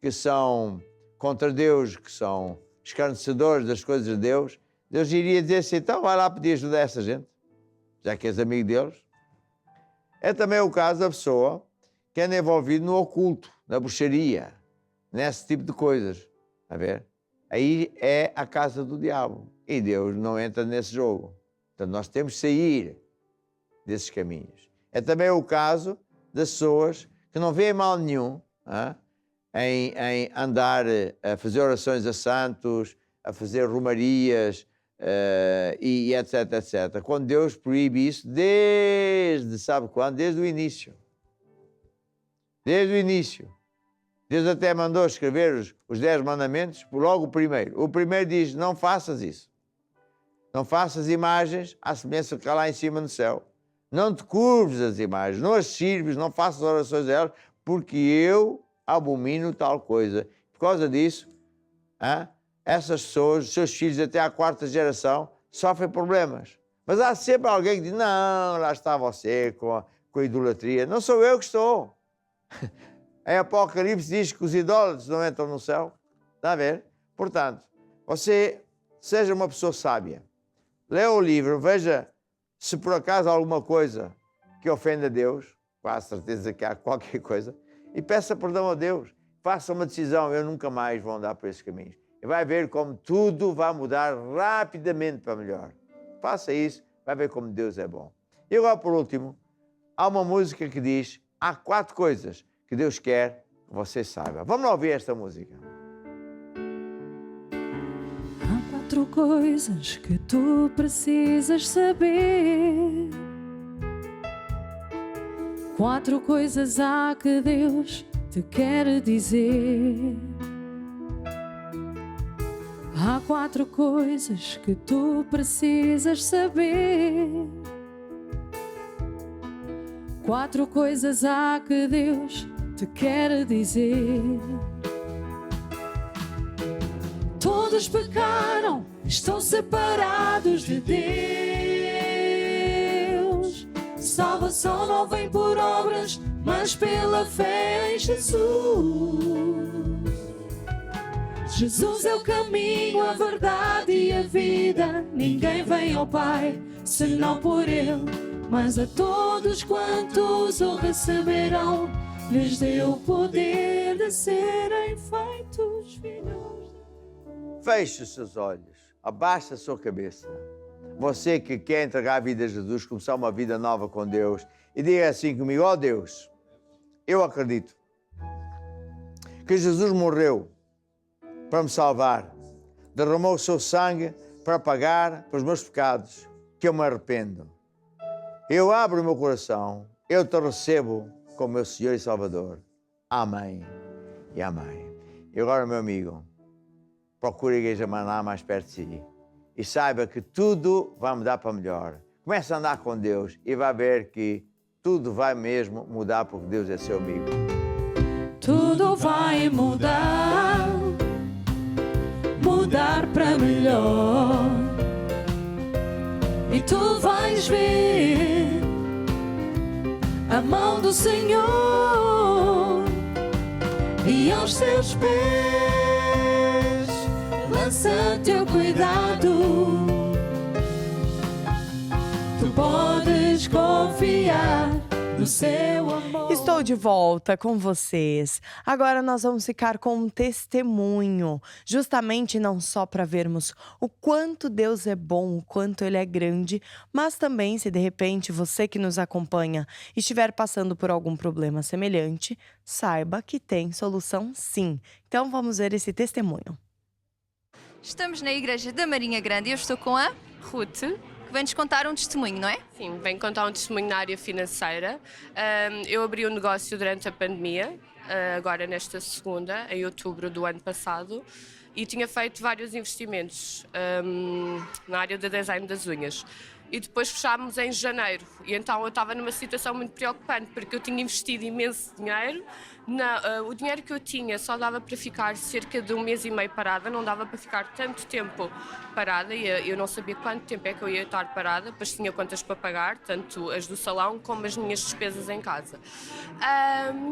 que são contra Deus, que são escarnecedores das coisas de Deus. Deus iria dizer assim, então vai lá pedir ajuda a essa gente, já que és amigo deles. É também o caso da pessoa que anda envolvida no oculto, na bruxaria, nesse tipo de coisas. A ver? Aí é a casa do diabo. E Deus não entra nesse jogo. Portanto, nós temos de sair desses caminhos. É também o caso das pessoas que não veem mal nenhum em andar a fazer orações a santos, a fazer romarias e etc, etc. Quando Deus proíbe isso desde, sabe quando? Desde o início. Desde o início. Deus até mandou escrever os 10 mandamentos, logo o primeiro. O primeiro diz, não faças isso. Não faças imagens à semelhança que há lá em cima no céu. Não te curves as imagens, não as sirves, não faças orações a elas, porque eu abomino tal coisa. Por causa disso, essas pessoas, os seus filhos até à 4ª geração, sofrem problemas. Mas há sempre alguém que diz, não, lá está você com a idolatria. Não sou eu que estou. Em Apocalipse diz que os idólatras não entram no céu. Está a ver? Portanto, você seja uma pessoa sábia. Leia o livro, veja se por acaso há alguma coisa que ofende a Deus, quase certeza que há qualquer coisa, e peça perdão a Deus. Faça uma decisão, eu nunca mais vou andar por esses caminhos. E vai ver como tudo vai mudar rapidamente para melhor. Faça isso, vai ver como Deus é bom. E agora, por último, há uma música que diz, há 4 coisas que Deus quer que você saiba. Vamos lá ouvir esta música. Há 4 coisas que tu precisas saber. 4 coisas há que Deus te quer dizer. Há 4 coisas que tu precisas saber. 4 coisas há que Deus te quer dizer. Todos pecaram, estão separados de Deus. Salvação não vem por obras, mas pela fé em Jesus. Jesus é o caminho, a verdade e a vida. Ninguém vem ao Pai senão por Ele. Mas a todos quantos o receberão, lhes deu o poder de serem feitos filhos. Feche os seus olhos, abaixe a sua cabeça. Você que quer entregar a vida a Jesus, começar uma vida nova com Deus, e diga assim comigo: ó Deus, eu acredito que Jesus morreu para me salvar, derramou o seu sangue para pagar pelos meus pecados, que eu me arrependo. Eu abro o meu coração, eu te recebo como meu Senhor e Salvador. Amém e amém. E agora, meu amigo, procure a Igreja Maná mais perto de si e saiba que tudo vai mudar para melhor. Comece a andar com Deus e vai ver que tudo vai mesmo mudar, porque Deus é seu amigo. Tudo vai mudar, mudar para melhor. E tu vais ver a mão do Senhor, e aos seus pés lança teu cuidado. Tu podes confiar no seu amor. Estou de volta com vocês. Agora nós vamos ficar com um testemunho, justamente não só para vermos o quanto Deus é bom, o quanto Ele é grande, mas também, se de repente você que nos acompanha estiver passando por algum problema semelhante, saiba que tem solução sim. Então vamos ver esse testemunho. Estamos na Igreja da Marinha Grande e eu estou com a Ruth, que vem-nos contar um testemunho, não é? Sim, venho contar um testemunho na área financeira. Eu abri um negócio durante a pandemia, agora nesta segunda, em outubro do ano passado, e tinha feito vários investimentos na área do design das unhas. E depois fechámos em janeiro, e então eu estava numa situação muito preocupante, porque eu tinha investido imenso dinheiro. O dinheiro que eu tinha só dava para ficar cerca de 1 mês e meio parada, não dava para ficar tanto tempo parada, e eu não sabia quanto tempo é que eu ia estar parada, pois tinha contas para pagar, tanto as do salão como as minhas despesas em casa.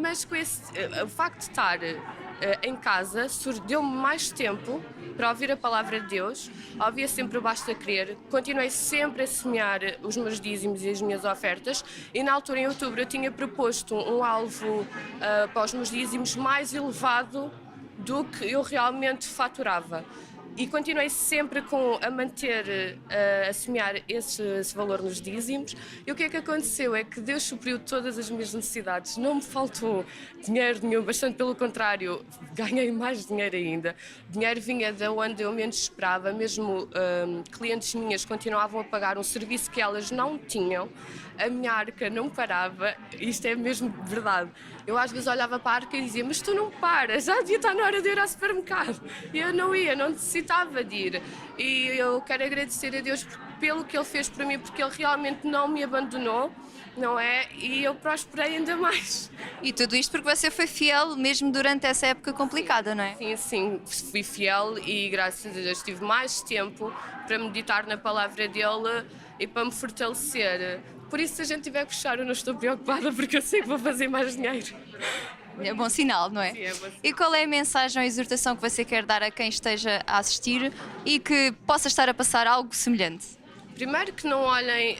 Mas com o facto de estar em casa, deu-me mais tempo para ouvir a palavra de Deus, ouvia sempre o Basta Crer, continuei sempre a semear os meus dízimos e as minhas ofertas, e na altura, em outubro, eu tinha proposto um alvo para os meus dízimos mais elevado do que eu realmente faturava. E continuei sempre a manter, a semear esse valor nos dízimos. E o que é que aconteceu? É que Deus supriu todas as minhas necessidades. Não me faltou dinheiro nenhum, bastante pelo contrário, ganhei mais dinheiro ainda. O dinheiro vinha de onde eu menos esperava. Mesmo clientes minhas continuavam a pagar um serviço que elas não tinham. A minha arca não parava. Isto é mesmo verdade. Eu às vezes olhava para a arca e dizia: mas tu não paras, já devia estar na hora de ir ao supermercado. E eu não ia, não necessitava de ir. E eu quero agradecer a Deus pelo que Ele fez por mim, porque Ele realmente não me abandonou, não é? E eu prosperei ainda mais. E tudo isto porque você foi fiel mesmo durante essa época complicada, não é? Sim, sim, fui fiel e graças a Deus tive mais tempo para meditar na palavra dEle e para me fortalecer. Por isso, se a gente tiver que fechar, eu não estou preocupada, porque eu sei que vou fazer mais dinheiro. É bom sinal, não é? Sim, é bom sinal. E qual é a mensagem ou exortação que você quer dar a quem esteja a assistir e que possa estar a passar algo semelhante? Primeiro, que não olhem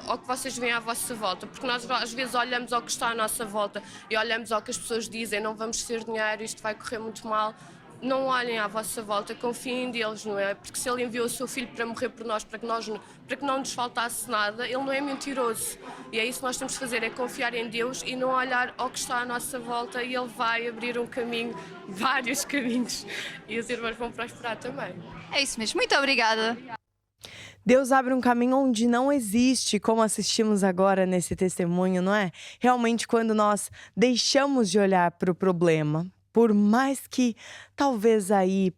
ao que vocês veem à vossa volta, porque nós às vezes olhamos ao que está à nossa volta e olhamos ao que as pessoas dizem: não vamos ter dinheiro, isto vai correr muito mal. Não olhem à vossa volta, confiem deles, não é? Porque se Ele enviou o seu Filho para morrer por nós, para que não nos faltasse nada, Ele não é mentiroso. E é isso que nós temos de fazer, é confiar em Deus e não olhar ao que está à nossa volta, e Ele vai abrir um caminho, vários caminhos, e os irmãos vão prosperar também. É isso mesmo, muito obrigada. Deus abre um caminho onde não existe, como assistimos agora nesse testemunho, não é? Realmente, quando nós deixamos de olhar para o problema, por mais que talvez aí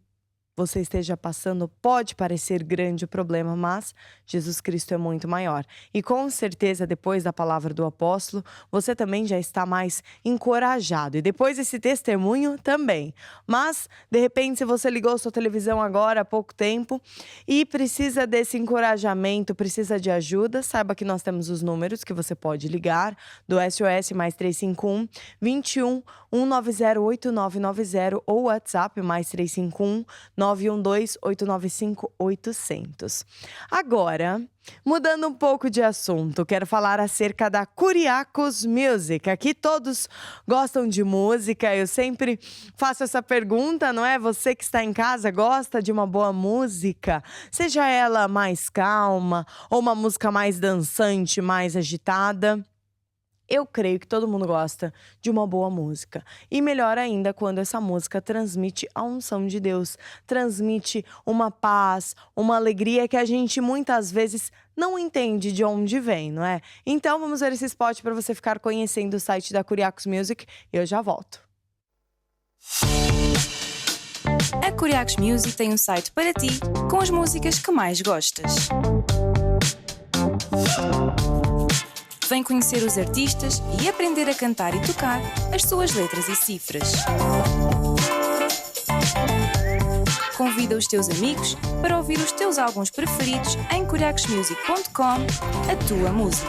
você esteja passando, pode parecer grande o problema, mas Jesus Cristo é muito maior. E com certeza, depois da palavra do apóstolo, você também já está mais encorajado. E depois desse testemunho também. Mas, de repente, se você ligou sua televisão agora há pouco tempo e precisa desse encorajamento, precisa de ajuda, saiba que nós temos os números que você pode ligar do SOS mais 351 21 190 8990 ou WhatsApp mais 351 912 895 800. Agora, mudando um pouco de assunto, quero falar acerca da Kuriakos Music. Aqui todos gostam de música, eu sempre faço essa pergunta, não é? Você que está em casa gosta de uma boa música? Seja ela mais calma ou uma música mais dançante, mais agitada. Eu creio que todo mundo gosta de uma boa música. E melhor ainda quando essa música transmite a unção de Deus. Transmite uma paz, uma alegria que a gente muitas vezes não entende de onde vem, não é? Então vamos ver esse spot para você ficar conhecendo o site da Kuriakos Music. E eu já volto. A Kuriakos Music tem um site para ti com as músicas que mais gostas. Vem conhecer os artistas e aprender a cantar e tocar as suas letras e cifras. Convida os teus amigos para ouvir os teus álbuns preferidos em kuriakosmusic.com, a tua música.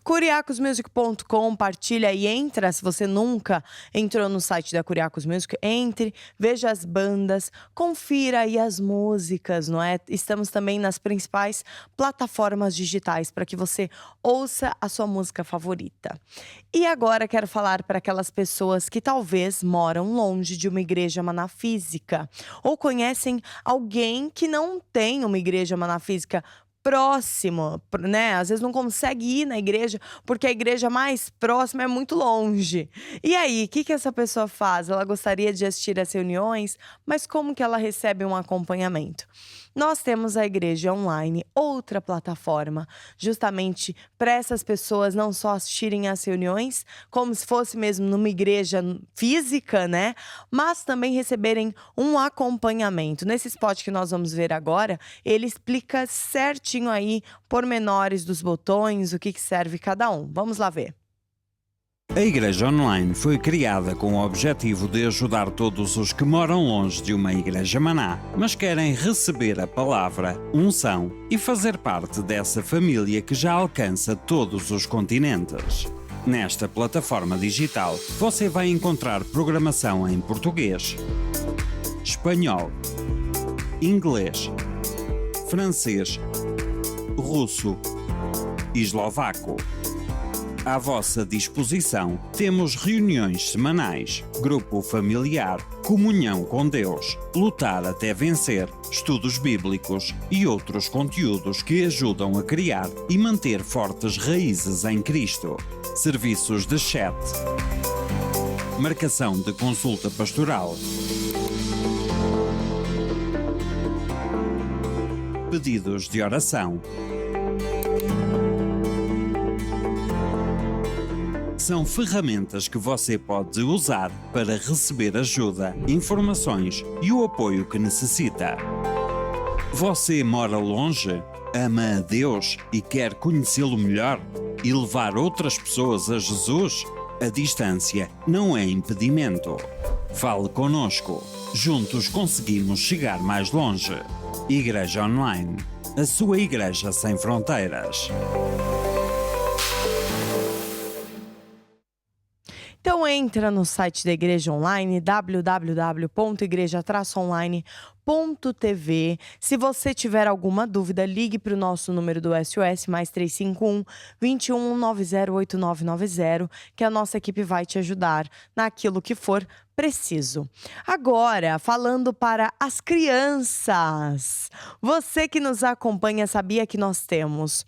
Kuriakosmusic.com, partilha e entra. Se você nunca entrou no site da Kuriakos Music, entre, veja as bandas, confira aí as músicas, não é? Estamos também nas principais plataformas digitais para que você ouça a sua música favorita. E agora quero falar para aquelas pessoas que talvez moram longe de uma igreja manafísica ou conhecem alguém que não tem uma igreja manafísica próximo, né? Às vezes não consegue ir na igreja porque a igreja mais próxima é muito longe. E aí, o que essa pessoa faz? Ela gostaria de assistir às reuniões, mas como que ela recebe um acompanhamento? Nós temos a Igreja Online, outra plataforma, justamente para essas pessoas não só assistirem às reuniões, como se fosse mesmo numa igreja física, né? Mas também receberem um acompanhamento. Nesse spot que nós vamos ver agora, ele explica certinho aí, pormenores dos botões, o que serve cada um. Vamos lá ver. A Igreja Online foi criada com o objetivo de ajudar todos os que moram longe de uma igreja maná, mas querem receber a palavra, unção e fazer parte dessa família que já alcança todos os continentes. Nesta plataforma digital, você vai encontrar programação em português, espanhol, inglês, francês, russo e eslovaco. À vossa disposição, temos reuniões semanais, grupo familiar, comunhão com Deus, lutar até vencer, estudos bíblicos e outros conteúdos que ajudam a criar e manter fortes raízes em Cristo. Serviços de chat, marcação de consulta pastoral, pedidos de oração. São ferramentas que você pode usar para receber ajuda, informações e o apoio que necessita. Você mora longe, ama a Deus e quer conhecê-lo melhor e levar outras pessoas a Jesus? A distância não é impedimento. Fale conosco. Juntos conseguimos chegar mais longe. Igreja Online. A sua igreja sem fronteiras. Então entra no site da Igreja Online, www.igreja-online.tv. Se você tiver alguma dúvida, ligue para o nosso número do SOS, mais 351 21 90 8990, que a nossa equipe vai te ajudar naquilo que for preciso. Agora, falando para as crianças. Você que nos acompanha sabia que nós temos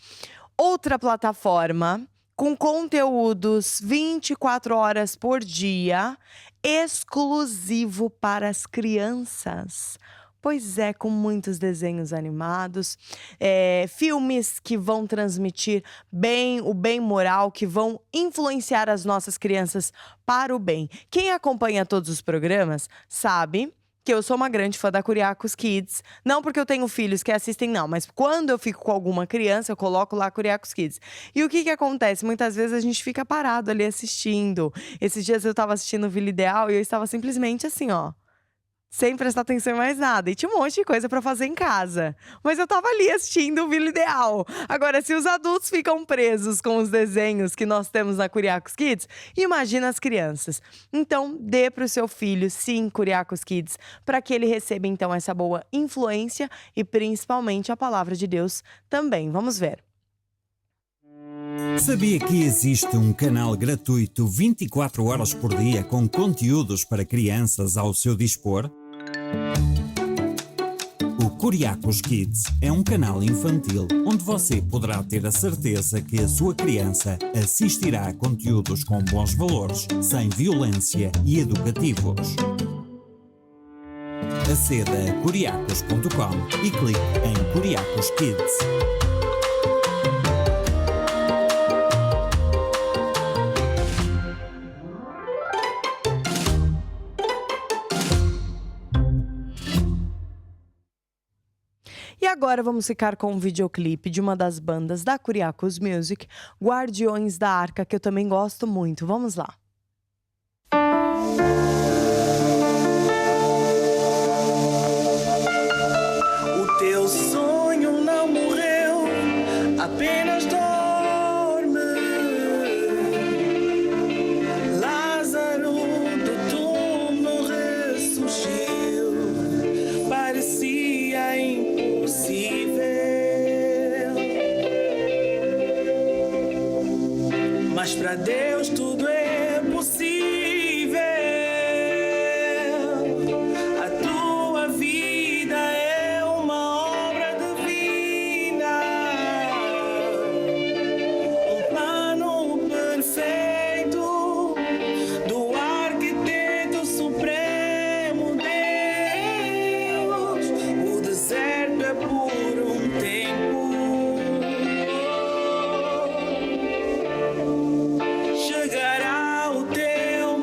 outra plataforma com conteúdos 24 horas por dia, exclusivo para as crianças. Pois é, com muitos desenhos animados, filmes que vão transmitir o bem moral, que vão influenciar as nossas crianças para o bem. Quem acompanha todos os programas sabe que eu sou uma grande fã da Curiacos Kids. Não porque eu tenho filhos que assistem, não. Mas quando eu fico com alguma criança, eu coloco lá Curiacos Kids. E o que acontece? Muitas vezes a gente fica parado ali assistindo. Esses dias eu tava assistindo o Vila Ideal e eu estava simplesmente assim, ó, sem prestar atenção em mais nada. E tinha um monte de coisa pra fazer em casa. Mas eu tava ali assistindo o Vila Ideal. Agora, se os adultos ficam presos com os desenhos que nós temos na Curiacos Kids, imagina as crianças. Então, dê pro seu filho, sim, Curiacos Kids, para que ele receba, então, essa boa influência e, principalmente, a palavra de Deus também. Vamos ver. Sabia que existe um canal gratuito 24 horas por dia com conteúdos para crianças ao seu dispor? O Curiacos Kids é um canal infantil onde você poderá ter a certeza que a sua criança assistirá a conteúdos com bons valores, sem violência e educativos. Aceda a curiacos.com e clique em Curiacos Kids. E agora vamos ficar com um videoclipe de uma das bandas da Curiacos Music, Guardiões da Arca, que eu também gosto muito. Vamos lá. O teu sonho não morreu, apenas dorme. Lázaro do túmulo ressurgiu, parecia impossível, mas para Deus tudo é possível. A tua vida é uma obra divina, um plano perfeito do arquiteto supremo Deus. O deserto é por um tempo, chegará o teu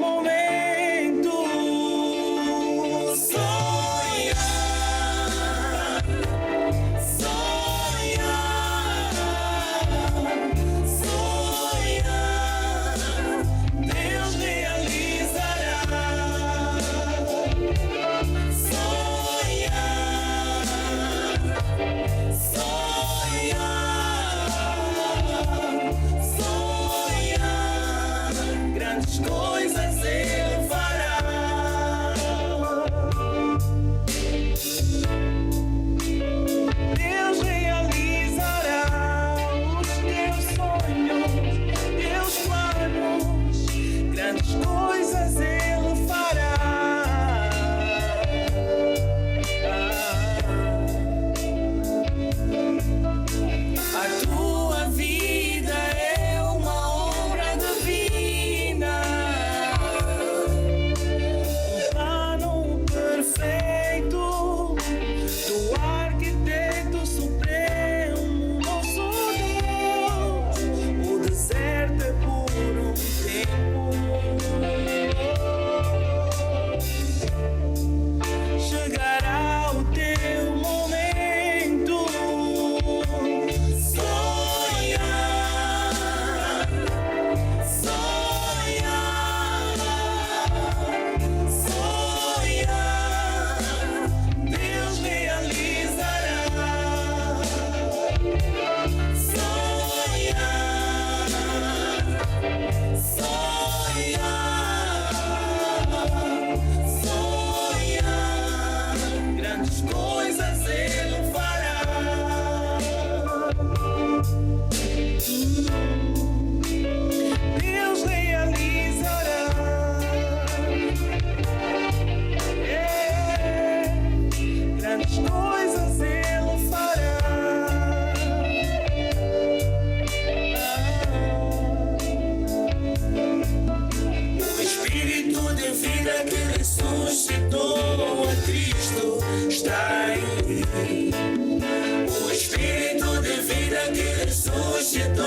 ressuscitou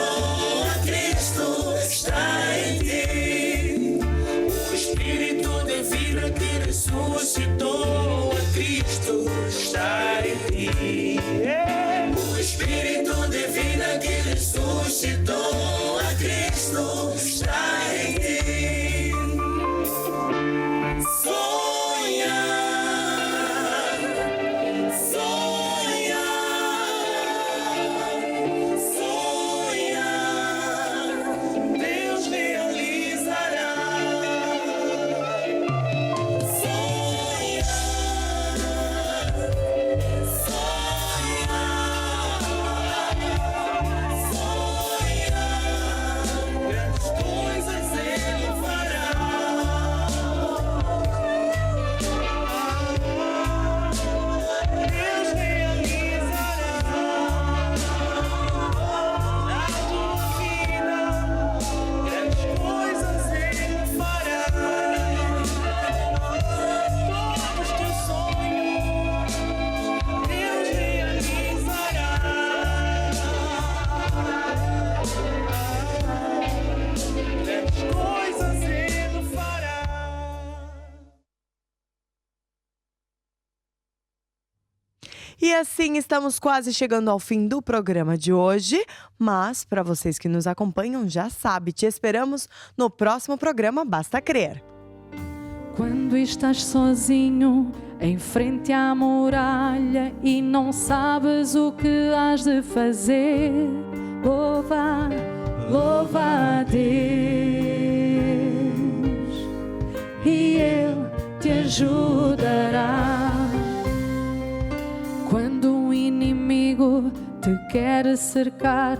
a Cristo está em ti. O Espírito de vida que ressuscitou a Cristo está em ti. O Espírito de vida que ressuscitou a Cristo está em ti. Sonha, sonha, sonha, Deus realizará. Sonha, sonha, sonha, grandes coisas Ele fará. Deus realizará na tua vida, grandes coisas Ele fará. Todos os teus sonhos, Deus realizará. Grandes coisas Ele fará. E assim estamos quase chegando ao fim do programa de hoje, mas para vocês que nos acompanham já sabe, te esperamos no próximo programa Basta Crer. Quando estás sozinho em frente à muralha e não sabes o que has de fazer, louva, louva a Deus e Ele te ajudará. Quando o inimigo te quer cercar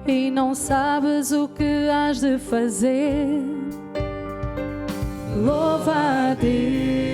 e não sabes o que has de fazer, louva a Deus